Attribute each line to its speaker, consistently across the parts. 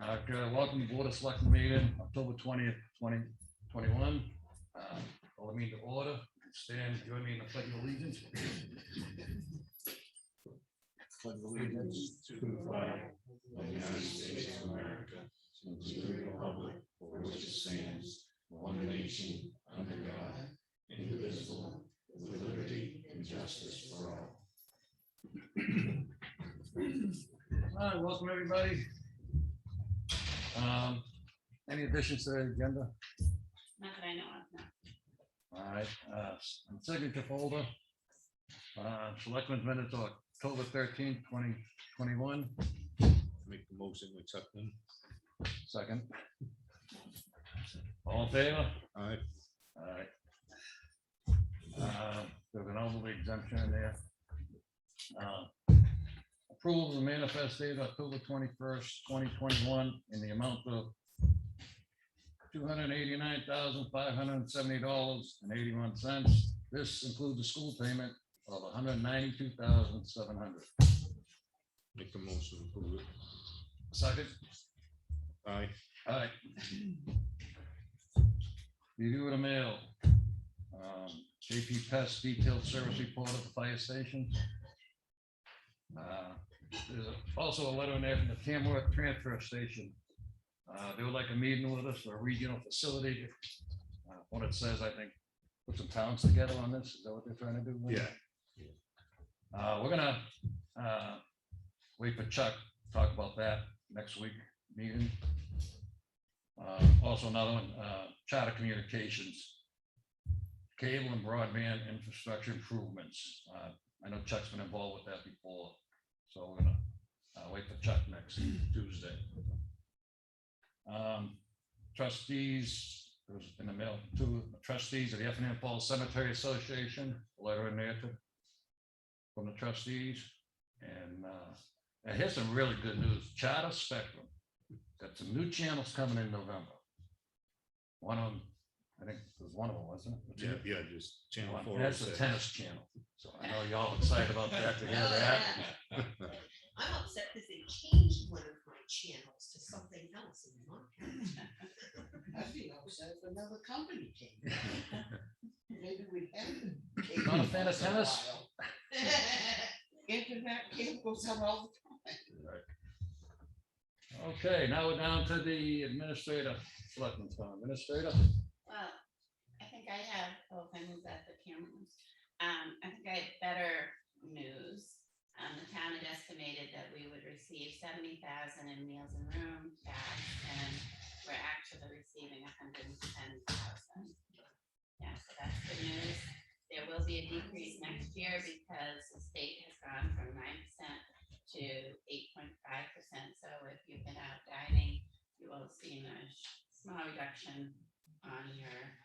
Speaker 1: Welcome to Board of Selectmen meeting, October 20th, 2021. Call the meeting to order. Stand, join me in the pledge of allegiance. Pledge of allegiance
Speaker 2: To the flag of the United States of America, and to the republic for which it stands, one nation, under God, indivisible, with liberty and justice for all.
Speaker 1: All right, welcome everybody. Any additions to the agenda?
Speaker 3: Not that I know of, no.
Speaker 1: All right, signature folder. Selectmen's minutes of October 13th, 2021.
Speaker 2: Make the motion to accept them.
Speaker 1: Second. All in favor?
Speaker 2: All right.
Speaker 1: All right. There's an overlay exemption in there. Approval of the manifest date October 21st, 2021 in the amount of $289,570.81. This includes the school payment of $192,700.
Speaker 2: Make the motion to approve it.
Speaker 1: Second.
Speaker 2: Aye.
Speaker 1: All right. Review of the mail. JP Pest detailed service report at the fire station. There's also a letter in there from the Tamworth transfer station. They would like a meeting with us for a regional facility. What it says, I think, put some towns together on this. Is that what they're trying to do?
Speaker 2: Yeah.
Speaker 1: We're gonna wait for Chuck to talk about that next week meeting. Also another one, charter communications, cable and broadband infrastructure improvements. I know Chuck's been involved with that before, so we're gonna wait for Chuck next Tuesday. Trustees, it was in the mail to trustees of the Effingham Cemetery Association, a letter in there from the trustees. And here's some really good news. Charter Spectrum got some new channels coming in November. One of them, I think it was one of them, wasn't it?
Speaker 2: Yeah, just channel 4.
Speaker 1: That's the tennis channel. So I know y'all excited about that to hear that.
Speaker 4: I'm upset because they changed one of my channels to something else in the market. I'd be upset if another company came. Maybe we'd have.
Speaker 1: Not a fan of tennis?
Speaker 4: Internet cables out all the time.
Speaker 1: Okay, now we're down to the administrator, selectmen's time. Administrator.
Speaker 3: Well, I think I have, oh, if I move that, the camera moves. I think I had better news. The town had estimated that we would receive 70,000 in meals and room tax, and we're actually receiving 110,000. Yeah, so that's good news. There will be a decrease next year because the state has gone from 9% to 8.5%. So if you've been out dining, you will see a small reduction on your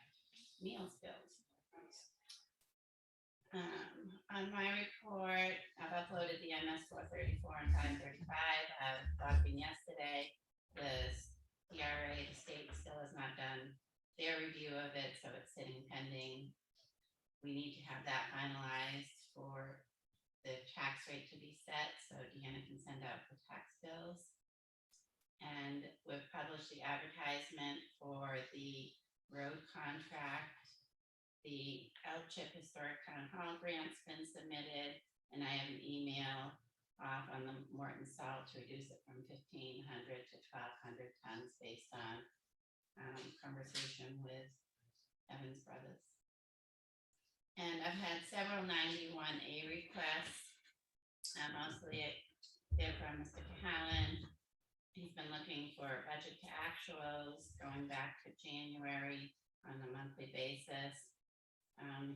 Speaker 3: meals bills. On my report, I've uploaded the MS 434 and 535. I was talking yesterday. The CRA, the state still has not done their review of it, so it's sitting pending. We need to have that finalized for the tax rate to be set, so Deanna can send out the tax bills. And we've published the advertisement for the road contract. The LCHIP Historic Town Hall grant's been submitted, and I have an email off on the Morton salt to reduce it from 1,500 to 1,200 tons based on conversation with Evans Brothers. And I've had several 91A requests. Mostly they're from Mr. Cahalan. He's been looking for budget to actuals going back to January on a monthly basis.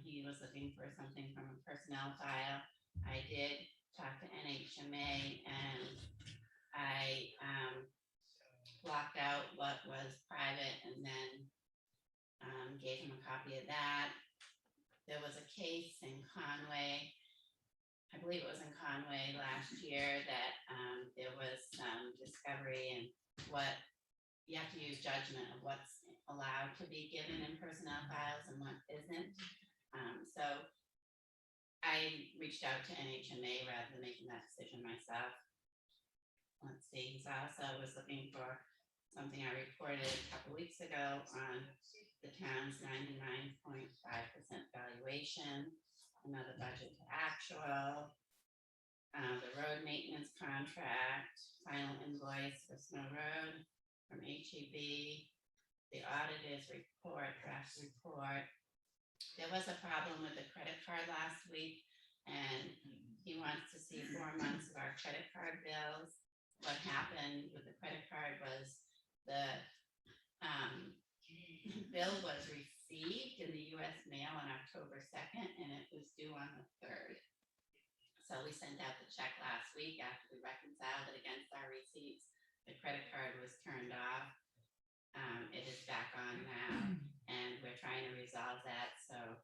Speaker 3: He was looking for something from a personnel file. I did talk to NHMA and I blocked out what was private and then gave him a copy of that. There was a case in Conway, I believe it was in Conway last year, that there was some discovery and what you have to use judgment of what's allowed to be given in personnel files and what isn't. So I reached out to NHMA rather than making that decision myself. Let's see, he's also was looking for something I reported a couple weeks ago on the town's 99.5% valuation, another budget to actual, the road maintenance contract, final invoice for Snow Road from HEB, the auditor's report, draft report. There was a problem with the credit card last week, and he wants to see 4 months of our credit card bills. What happened with the credit card was the bill was received in the US mail on October 2nd, and it was due on the 3rd. So we sent out the check last week after we reconciled it against our receipts. The credit card was turned off. It is back on now, and we're trying to resolve that so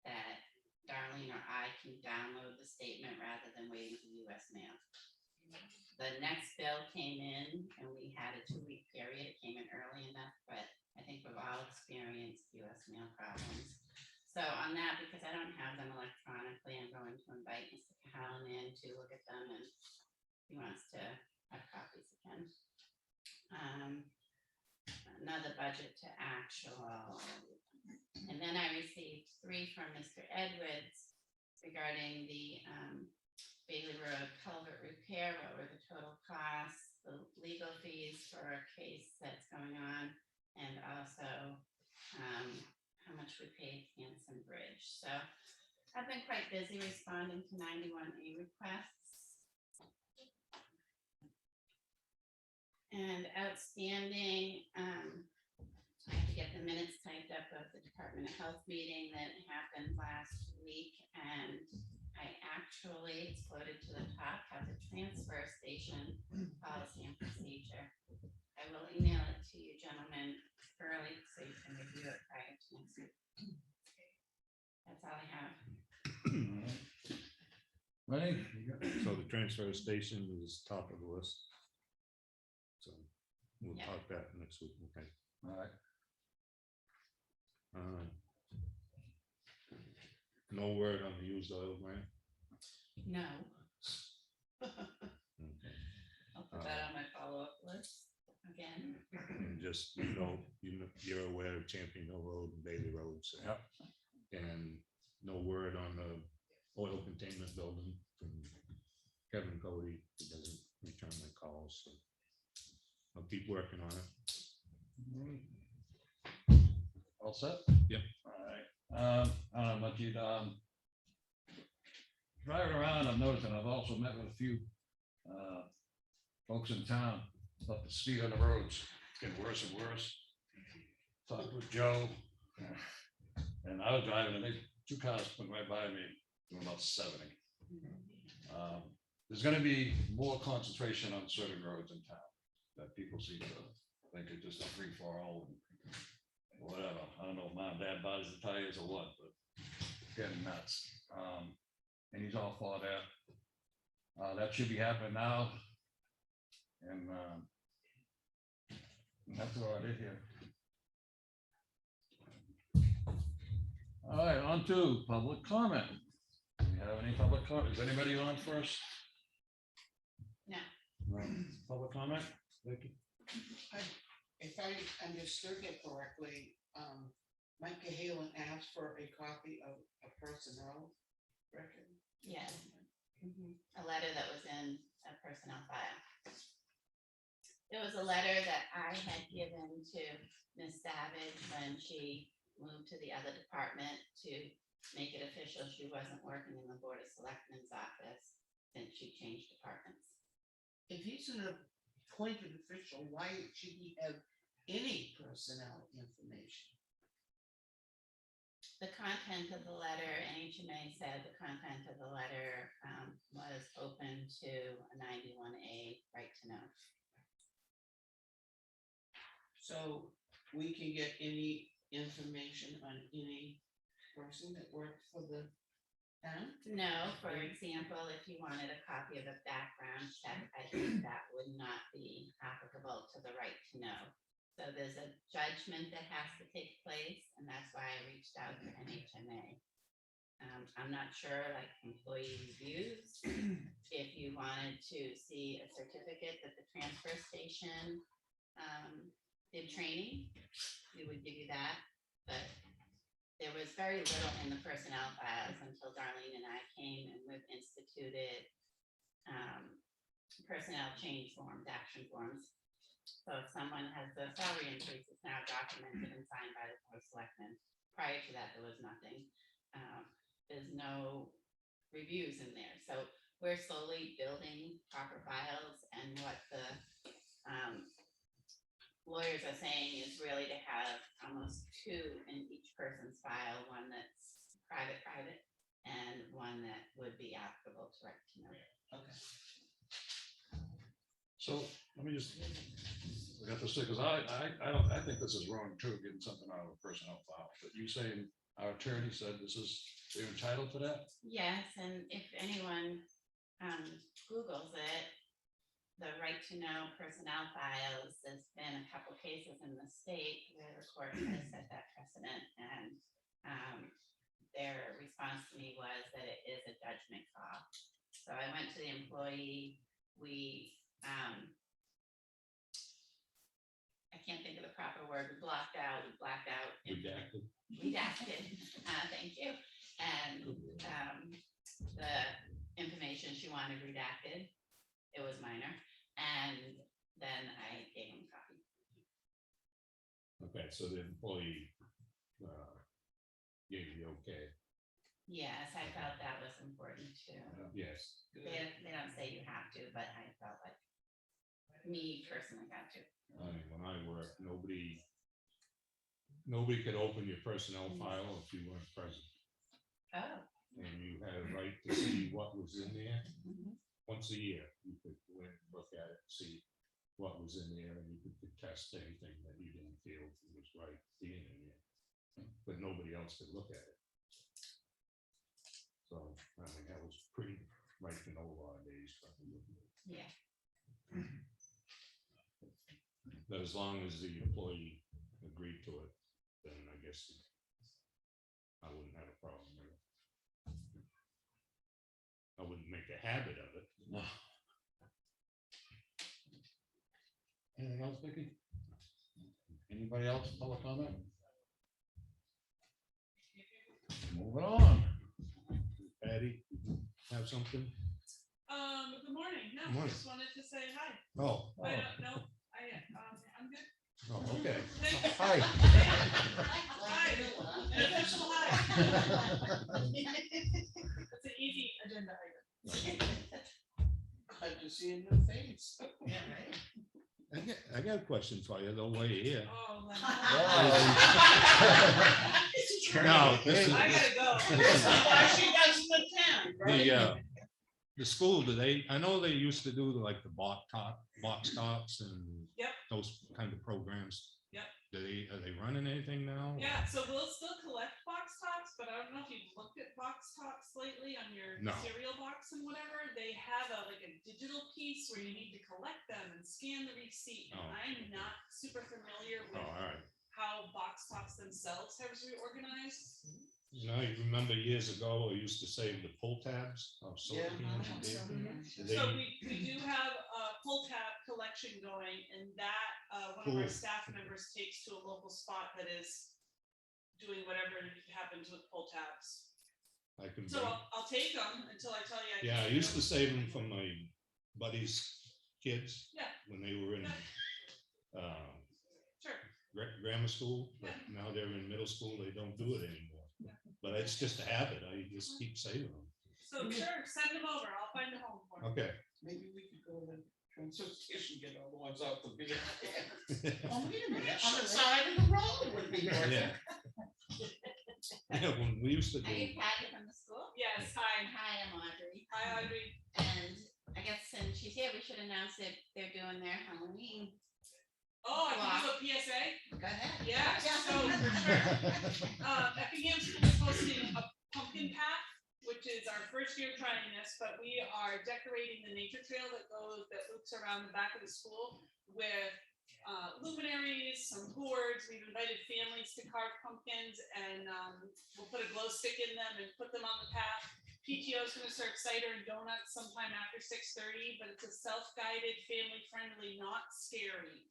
Speaker 3: that Darlene or I can download the statement rather than waiting for US mail. The next bill came in and we had a 2-week period. It came in early enough, but I think we've all experienced US mail problems. So on that, because I don't have them electronically, I'm going to invite Mr. Cahalan in to look at them, and he wants to have copies again. Another budget to actual. And then I received 3 from Mr. Edwards regarding the Bailey Road culvert repair. What were the total costs, the legal fees for a case that's going on, and also how much we paid Hanson Bridge. So I've been quite busy responding to 91A requests. And outstanding, I have to get the minutes typed up of the Department of Health meeting that happened last week, and I actually, it's floated to the top, have the transfer station policy and procedure. I will email it to you gentlemen early so you can review it prior to next week. That's all I have.
Speaker 1: Lenny?
Speaker 2: So the transfer station is top of the list. So we'll
Speaker 3: Yeah.
Speaker 2: talk that next week, okay?
Speaker 1: All right.
Speaker 2: No word on the used oil grant?
Speaker 3: No,
Speaker 2: Okay.
Speaker 3: I'll put that on my follow-up list again.
Speaker 2: And just, you're aware of Champion Hill Road and Bailey Road, so.
Speaker 1: Yep.
Speaker 2: And no word on the oil containment building from Kevin Cody. He doesn't return my calls, so I'll keep working on it.
Speaker 1: All set?
Speaker 2: Yep.
Speaker 1: All right. I don't know about you, driving around, I've noticed, and I've also met with a few folks in town about the speed on the roads. It's getting worse and worse. Talked with Joe, and I was driving, and 2 cars went right by me doing about 70. There's gonna be more concentration on certain roads in town that people seem to think it's just a free for all. Whatever, I don't know if mom and dad buys the tires or what, but it's getting nuts. And he's all for that. That should be happening now. And that's all I did here. All right, on to public comment. Do we have any public comment? Is anybody on first?
Speaker 3: No.
Speaker 1: No. Public comment? Vicky?
Speaker 4: If I understood it correctly, Mike Cahalan asked for a copy of a personnel record.
Speaker 3: Yes. A letter that was in a personnel file. It was a letter that I had given to Ms. Savage when she moved to the other department to make it official she wasn't working in the Board of Selectmen's office since she changed departments.
Speaker 4: If he's an appointed official, why should he have any personnel information?
Speaker 3: The content of the letter, NHMA said the content of the letter was open to a 91A right to know.
Speaker 4: So we can get any information on any person that works for the town?
Speaker 3: No, for example, if you wanted a copy of a background check, I think that would not be applicable to the right to know. So there's a judgment that has to take place, and that's why I reached out to NHMA. I'm not sure, like employee reviews, if you wanted to see a certificate that the transfer station did training, we would give you that, but there was very little in the personnel files until Darlene and I came, and we've instituted personnel change forms, action forms. So if someone has the salary increase, it's now documented and signed by the board of selectmen. Prior to that, there was nothing. There's no reviews in there. So we're slowly building proper files, and what the lawyers are saying is really to have almost two in each person's file, one that's private, and one that would be applicable to right to know.
Speaker 4: Okay.
Speaker 1: So let me just, I got this, because I think this is wrong too, getting something out of a personnel file, but you saying our attorney said this is, they're entitled to that?
Speaker 3: Yes, and if anyone Googles it, the right to know personnel files, there's been a couple cases in the state where the court has set that precedent, and their response to me was that it is a judgment call. So I went to the employee, we I can't think of the proper word, we blacked out.
Speaker 2: Redacted.
Speaker 3: Redacted, thank you. And the information she wanted redacted, it was minor, and then I gave him a copy.
Speaker 2: Okay, so the employee gave you okay.
Speaker 3: Yes, I felt that was important too.
Speaker 2: Yes.
Speaker 3: They don't say you have to, but I felt like me personally got to.
Speaker 2: I mean, when I worked, nobody could open your personnel file if you weren't present.
Speaker 3: Oh.
Speaker 2: And you had a right to see what was in there.
Speaker 3: Mhm.
Speaker 2: Once a year, you could go in and look at it, see what was in there, and you could contest anything that you didn't feel was right being in there. But nobody else could look at it. So, I mean, that was pretty right to know law days, probably.
Speaker 3: Yeah.
Speaker 2: But as long as the employee agreed to it, then I guess I wouldn't have a problem with it. I wouldn't make a habit of it.
Speaker 1: No. Anything else, Vicky? Anybody else, public comment? Moving on.
Speaker 2: Patty, have something?
Speaker 5: Good morning. No,
Speaker 2: Good morning.
Speaker 5: just wanted to say hi.
Speaker 2: Oh,
Speaker 5: I don't know. I'm good.
Speaker 2: oh, okay.
Speaker 5: Thanks.
Speaker 1: Hi.
Speaker 5: Hi. An official hi. It's an easy agenda item.
Speaker 4: Glad to see a new face.
Speaker 3: Yeah, right.
Speaker 2: I got a question for you, though, while you're here.
Speaker 5: Oh,
Speaker 2: No, this is,
Speaker 5: I gotta go.
Speaker 4: This is why she doesn't attend, right?
Speaker 2: the school, I know they used to do like the box tops and
Speaker 5: Yep.
Speaker 2: those kind of programs.
Speaker 5: Yep.
Speaker 2: Are they running anything now?
Speaker 5: Yeah, so we'll still collect box tops, but I don't know if you've looked at box tops lately on your
Speaker 2: No.
Speaker 5: cereal box and whatever. They have a digital piece where you need to collect them and scan the receipt. And
Speaker 2: Oh.
Speaker 5: I'm not super familiar
Speaker 2: Oh,
Speaker 5: with
Speaker 2: all right.
Speaker 5: how box tops themselves have reorganized.
Speaker 2: You know, you remember years ago, I used to save the pull tabs of soda
Speaker 4: Yeah.
Speaker 2: cans and did
Speaker 5: So
Speaker 2: they-
Speaker 5: we do have a pull tab collection going, and that one of
Speaker 2: Cool.
Speaker 5: our staff members takes to a local spot that is doing whatever happens with pull tabs.
Speaker 2: I can.
Speaker 5: So
Speaker 2: bring-
Speaker 5: I'll take them until I tell you.
Speaker 2: Yeah, I
Speaker 5: can't.
Speaker 2: used to save them from my buddies' kids.
Speaker 5: Yeah.
Speaker 2: When they were in
Speaker 5: Sure.
Speaker 2: grammar school, but now they're in middle school, they don't do it anymore. But it's just a habit, I just keep saving them.
Speaker 5: So sure, send them over. I'll find a home for them.
Speaker 2: Okay.
Speaker 4: Maybe we could go to the transfer station, get all the ones out the bid.
Speaker 2: Yeah,
Speaker 4: Oh, wait a minute, on the side of the road would be worth
Speaker 2: when we used to
Speaker 3: Are you
Speaker 2: do,
Speaker 3: Patty from the school?
Speaker 5: Yes, hi.
Speaker 3: Hi, I'm Audrey.
Speaker 5: Hi, Audrey.
Speaker 3: And I guess since she's here, we should announce that they're doing their Halloween.
Speaker 5: Oh, I can do a PSA?
Speaker 4: Go ahead.
Speaker 5: Yeah, so for sure. Effingham School is hosting a pumpkin path, which is our first year trying this, but we are decorating the nature trail that loops around the back of the school with luminaries, some boards. We've invited families to carve pumpkins, and we'll put a glow stick in them and put them on the path. PTO is going to serve cider and donuts sometime after 6:30, but it's a self-guided, family-friendly, not scary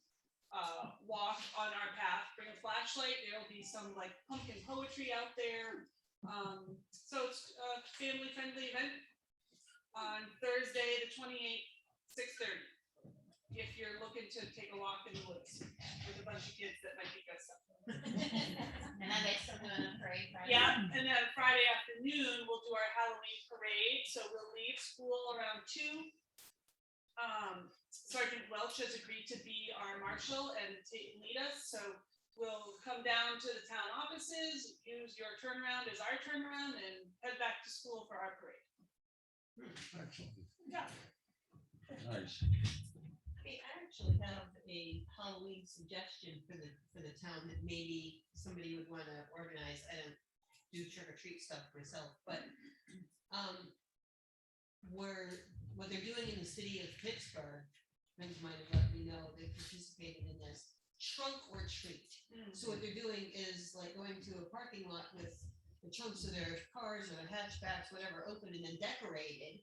Speaker 5: walk on our path, bring a flashlight, there'll be some like pumpkin poetry out there. So it's a family friendly event on Thursday, the 28th, 6:30. If you're looking to take a walk in the woods with a bunch of kids that might be dressed up.
Speaker 3: And then they still doing a parade, right?
Speaker 5: Yeah, and then Friday afternoon, we'll do our Halloween parade, so we'll leave school around 2. Sergeant Welch has agreed to be our marshal and lead us, so we'll come down to the town offices, use your turnaround as our turnaround, and head back to school for our parade.
Speaker 1: Excellent.
Speaker 5: Yeah.
Speaker 1: Nice.
Speaker 4: I actually have a Halloween suggestion for the town that maybe somebody would want to organize. I don't do trick or treat stuff myself, but what they're doing in the city of Pittsburgh, friends might have let me know they participated in this trunk or treat. So what they're doing is like going to a parking lot with the trunks of their cars or the hatchbacks, whatever, open and then decorated,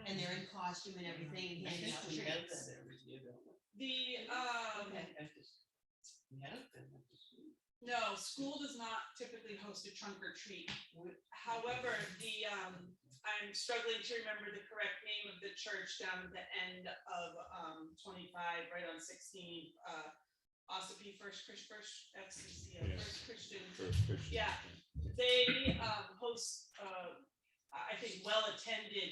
Speaker 4: and they're in costume and everything and handing out treats.
Speaker 5: No, school does not typically host a trunk or treat. However, I'm struggling to remember the correct name of the church down at the end of 25, right on 16. Ossipee First FCC, First Christian. Yeah, they host I think well-attended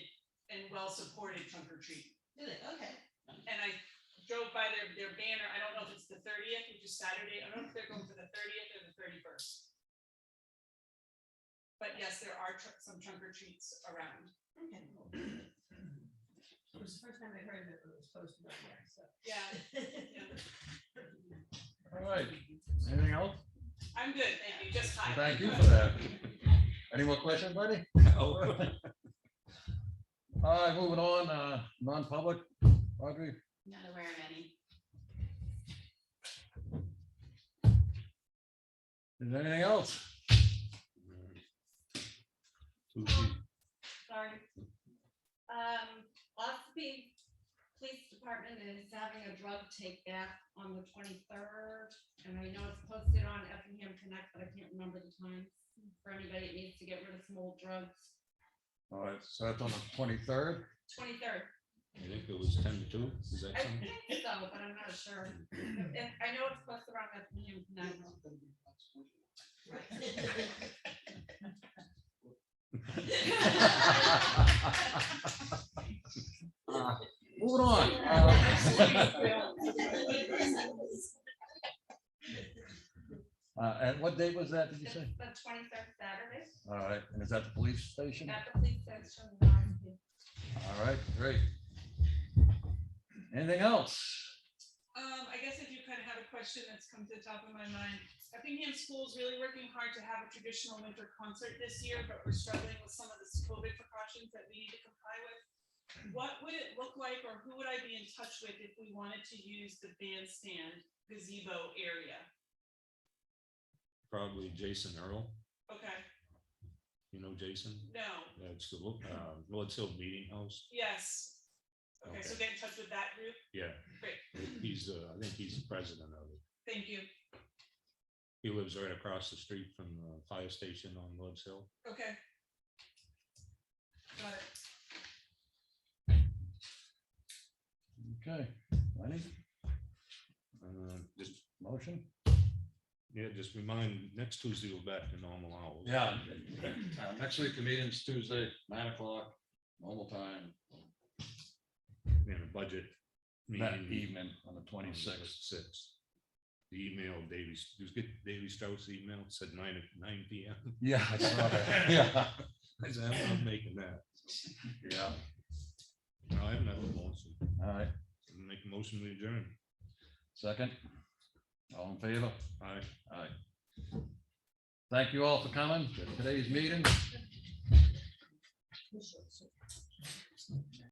Speaker 5: and well-supported trunk or treat.
Speaker 4: Do they? Okay.
Speaker 5: And I drove by their banner. I don't know if it's the 30th, which is Saturday. I don't know if they're going for the 30th or the 31st. But yes, there are some trunk or treats around.
Speaker 4: Okay. It was the first time I heard that it was posted on there, so.
Speaker 5: Yeah.
Speaker 1: All right. Anything else?
Speaker 5: I'm good, thank you. Just hi.
Speaker 1: Thank you for that. Any more questions, buddy? All right, moving on, non-public, Audrey.
Speaker 3: Not aware of any.
Speaker 1: Is there anything else?
Speaker 6: Sorry. Ossipee Police Department is having a drug take back on the 23rd, and I know it's posted on Effingham Connect, but I can't remember the time for anybody that needs to get rid of some old drugs.
Speaker 1: All right, so that's on the 23rd.
Speaker 6: 23rd.
Speaker 2: I think it was 10 to 2. Is that
Speaker 6: I
Speaker 2: something?
Speaker 6: think so, but I'm not sure. And I know it's posted on Effingham Connect.
Speaker 1: Moving on. And what date was that, did you
Speaker 6: It's
Speaker 1: say?
Speaker 6: the 23rd Saturday
Speaker 1: All right, and is that the police station?
Speaker 6: at the police station. in Ossipee.
Speaker 1: All right, great. Anything else?
Speaker 5: I guess if you kind of have a question that's come to the top of my mind. Effingham School is really working hard to have a traditional winter concert this year, but we're struggling with some of the COVID precautions that we need to comply with. What would it look like, or who would I be in touch with if we wanted to use the bandstand gazebo area?
Speaker 2: Probably Jason Earl.
Speaker 5: Okay,
Speaker 2: You know Jason?
Speaker 5: no,
Speaker 2: That's the Lord's Hill Meeting House.
Speaker 5: yes. Okay, so
Speaker 2: Okay.
Speaker 5: get in touch with that group.
Speaker 2: Yeah.
Speaker 5: Great.
Speaker 2: He's I think he's the president of it.
Speaker 5: Thank you.
Speaker 2: He lives right across the street from the fire station on Lord's Hill.
Speaker 5: Okay. Got it.
Speaker 1: Okay, Lenny,
Speaker 2: Just,
Speaker 1: motion?
Speaker 2: yeah, just remind, next Tuesday we're back to normal hours.
Speaker 1: Yeah, next week the meeting's Tuesday, 9 o'clock, normal time,
Speaker 2: And a budget
Speaker 1: that
Speaker 2: meeting.
Speaker 1: evening on the 26th.
Speaker 2: 6. The email, just get Davey Strauss email, it said 9 PM.
Speaker 1: Yeah, I saw that. Yeah,
Speaker 2: I said, I'm not making that.
Speaker 1: yeah,
Speaker 2: No, I haven't had a motion.
Speaker 1: all right,
Speaker 2: Make a motion to adjourn.
Speaker 1: second, all in favor?
Speaker 2: Aye.
Speaker 1: Aye. Thank you all for coming to today's meeting.